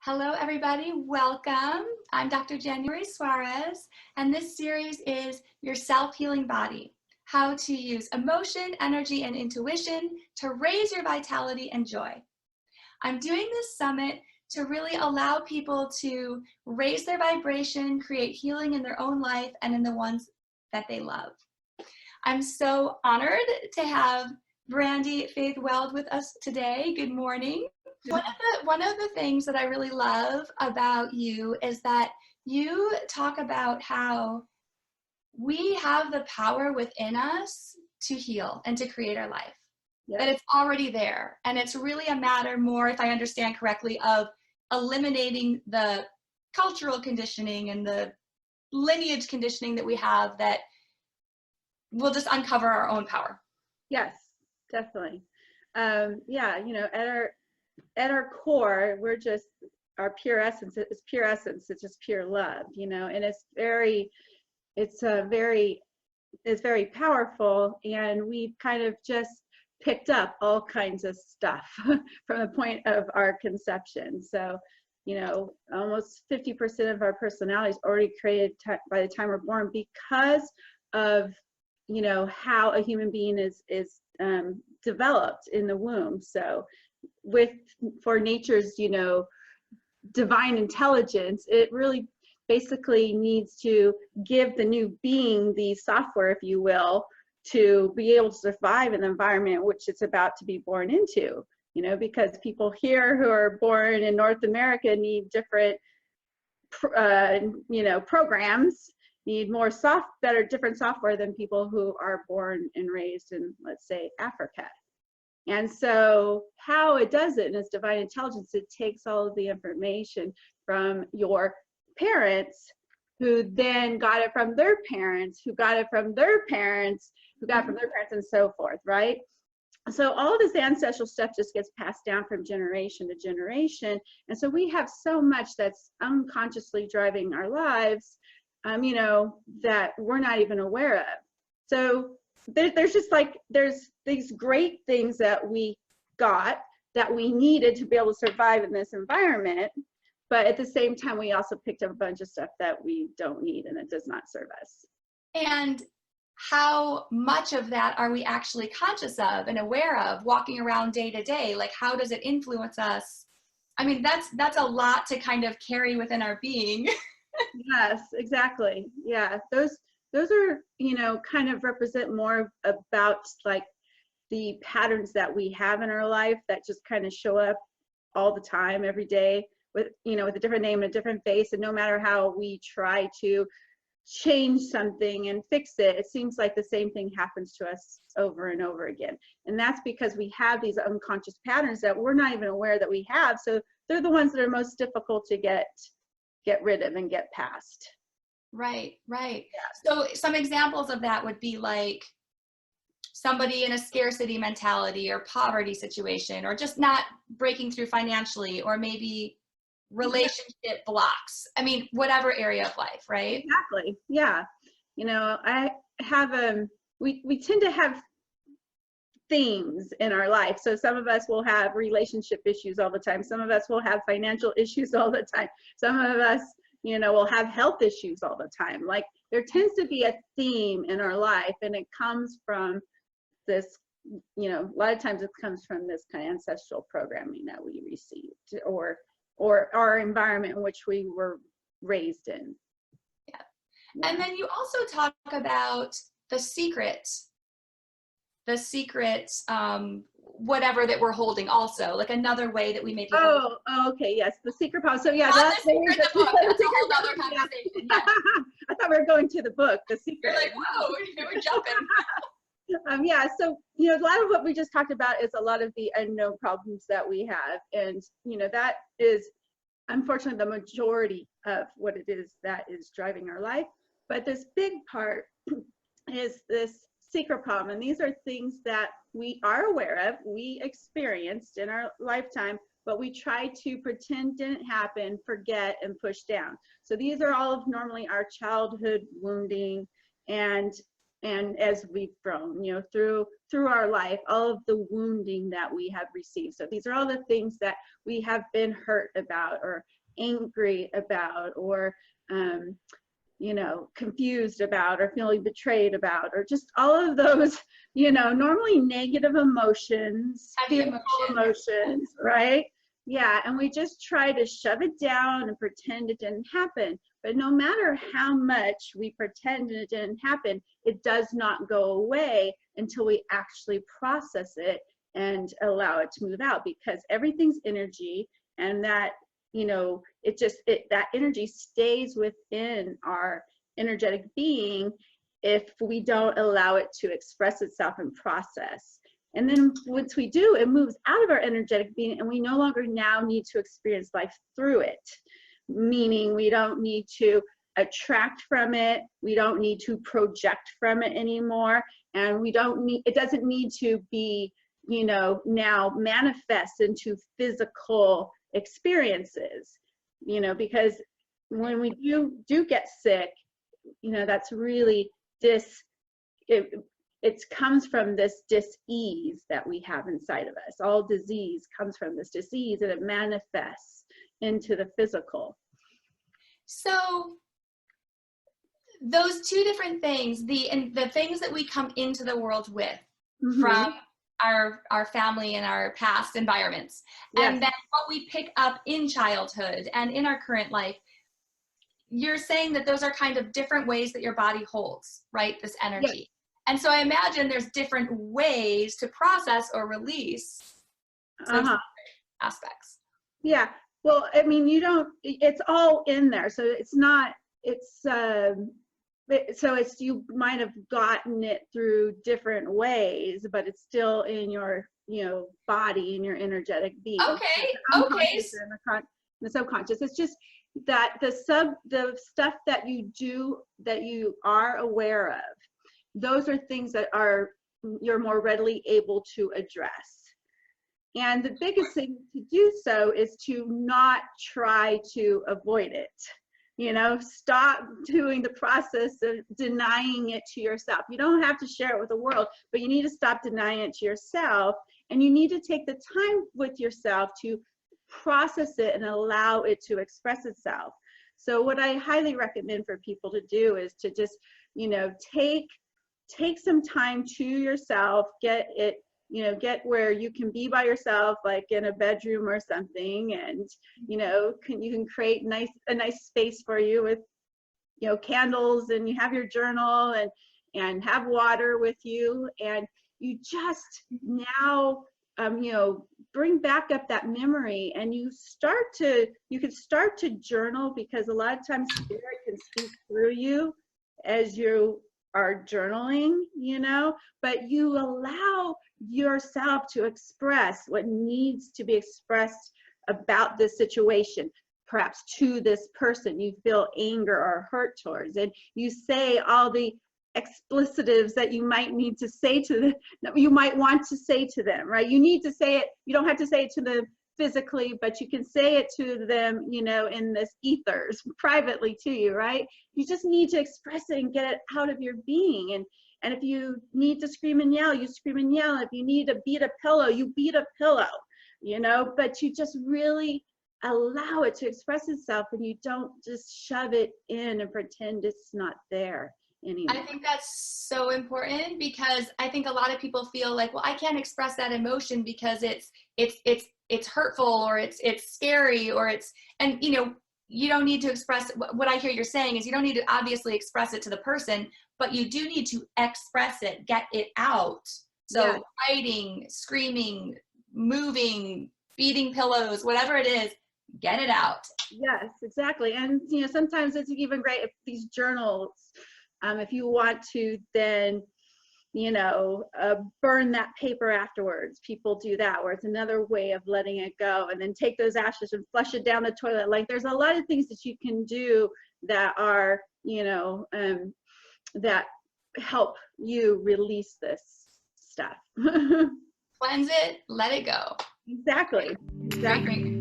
Hello, everybody. Welcome. I'm Dr. January Suarez, and this series is Your Self-Healing Body, how to use emotion, energy, and intuition to raise your vitality and joy. I'm doing this summit to really allow people to raise their vibration, create healing in their own life and in the ones that they love. I'm so honored to have Brandy Faith Weld with us today. Good morning. One of the things that I really love about you is that you talk about how we have the power within us to heal and to create our life. That it's already there. And it's really a matter more, if I understand correctly, of eliminating the cultural conditioning and the lineage conditioning that we have that will just uncover our own power. Yes, definitely. At our core, we're just our pure essence. It's pure essence. It's just pure love, and it's very powerful. And we've kind of just picked up all kinds of stuff from the point of our conception. So, almost 50% of our personality is already created by the time we're born because of how a human being is developed in the womb. So for nature's divine intelligence, it really basically needs to give the new being the software, if you will, to be able to survive in the environment which it's about to be born into. Because people here who are born in North America need different programs, need different software than people who are born and raised in, let's say, Africa. And so how it does it in its divine intelligence, it takes all of the information from your parents, who then got it from their parents, who got it from their parents, who got it from their parents, and so forth, right? So all of this ancestral stuff just gets passed down from generation to generation. And so we have so much that's unconsciously driving our lives, that we're not even aware of. So there's these great things that we got that we needed to be able to survive in this environment, but at the same time we also picked up a bunch of stuff that we don't need and it does not serve us. And how much of that are we actually conscious of and aware of walking around day to day? Like, how does it influence us? I mean, that's a lot to kind of carry within our being. Yes, exactly. Yeah, those are, kind of represent more about like the patterns that we have in our life that just kind of show up all the time, every day, with with a different name and a different face. And no matter how we try to change something and fix it, it seems like the same thing happens to us over and over again. And that's because we have these unconscious patterns that we're not even aware that we have. So they're the ones that are most difficult to get rid of and get past. Right. Yeah. So some examples of that would be like somebody in a scarcity mentality or poverty situation, or just not breaking through financially, or maybe relationship blocks. I mean, whatever area of life, right? Exactly. Yeah. I have we tend to have themes in our life. So some of us will have relationship issues all the time. Some of us will have financial issues all the time. Some of us, will have health issues all the time. Like, there tends to be a theme in our life, and it comes from this, a lot of times it comes from this kind of ancestral programming that we received, or our environment in which we were raised in. Yeah. And then you also talk about the secrets, whatever that we're holding, also like another way that we may be okay, yes, the secret power. So yeah, that's the book. That's a whole other conversation. Yeah. I thought we were going to the book, The Secret. You're like, whoa, we're jumping. Yeah, so a lot of what we just talked about is a lot of the unknown problems that we have, and that is unfortunately the majority of what it is that is driving our life. But this big part is this secret problem, and these are things that we are aware of, we experienced in our lifetime, but we try to pretend didn't happen, forget, and push down. So these are all of normally our childhood wounding, and And as we've grown, you know, through our life, all of the wounding that we have received. So these are all the things that we have been hurt about, or angry about, or you know, confused about, or feeling betrayed about, or just all of those, you know, normally negative emotions, Heavy fearful emotions, right? Yeah, and we just try to shove it down and pretend it didn't happen. But no matter how much we pretend it didn't happen, it does not go away until we actually process it and allow it to move out, because everything's energy, and that, you know, that energy stays within our energetic being if we don't allow it to express itself and process. And then once we do, it moves out of our energetic being, and we no longer now need to experience life through it. Meaning we don't need to attract from it, we don't need to project from it anymore, and it doesn't need to be, you know, now manifest into physical experiences, you know, because when we do get sick, you know, that's really it comes from this dis-ease that we have inside of us. All disease comes from this disease, and it manifests into the physical. So those two different things, the things that we come into the world with from our family and our past environments, Yes. and then what we pick up in childhood and in our current life, you're saying that those are kind of different ways that your body holds, right, this energy. Yes. And so I imagine there's different ways to process or release those aspects. Yeah. Well, I mean, it's all in there. So it's not, you might have gotten it through different ways, but it's still in your, you know, body, in your energetic being. Okay. Okay. The subconscious. It's just that the stuff that you do, that you are aware of, those are things that you're more readily able to address. And the biggest thing to do so is to not try to avoid it. You know, stop doing the process of denying it to yourself. You don't have to share it with the world, but you need to stop denying it to yourself. And you need to take the time with yourself to process it and allow it to express itself. So what I highly recommend for people to do is to just, you know, take some time to yourself, get where you can be by yourself, like in a bedroom or something, and you know, you can create a nice space for you with, you know, candles, and you have your journal and have water with you, and you just now you know, bring back up that memory, and you can start to journal, because a lot of times spirit can speak through you as you are journaling, you know, but you allow yourself to express what needs to be expressed about this situation, perhaps to this person you feel anger or hurt towards, and you say all the explicitives that you might need to say to them, that you might want to say to them, right? You need to say it, you don't have to say it to them physically, but you can say it to them, you know, in this ethers, privately to you, right? You just need to express it and get it out of your being. And if you need to scream and yell, you scream and yell. If you need to beat a pillow, you beat a pillow, you know, but you just really allow it to express itself, and you don't just shove it in and pretend it's not there anymore. I think that's so important, because I think a lot of people feel like, well, I can't express that emotion because it's hurtful, or it's scary, or and you know, you don't need to express, what I hear you're saying is you don't need to obviously express it to the person, but you do need to express it, get it out. So yeah. Fighting, screaming, moving, beating pillows, whatever it is, get it out. Yes, exactly. And you know, sometimes it's even great if these journals, if you want to then, you know, burn that paper afterwards. People do that, where it's another way of letting it go, and then take those ashes and flush it down the toilet. Like, there's a lot of things that you can do that are, you know, that help you release this stuff. Cleanse it, let it go. Exactly. Great.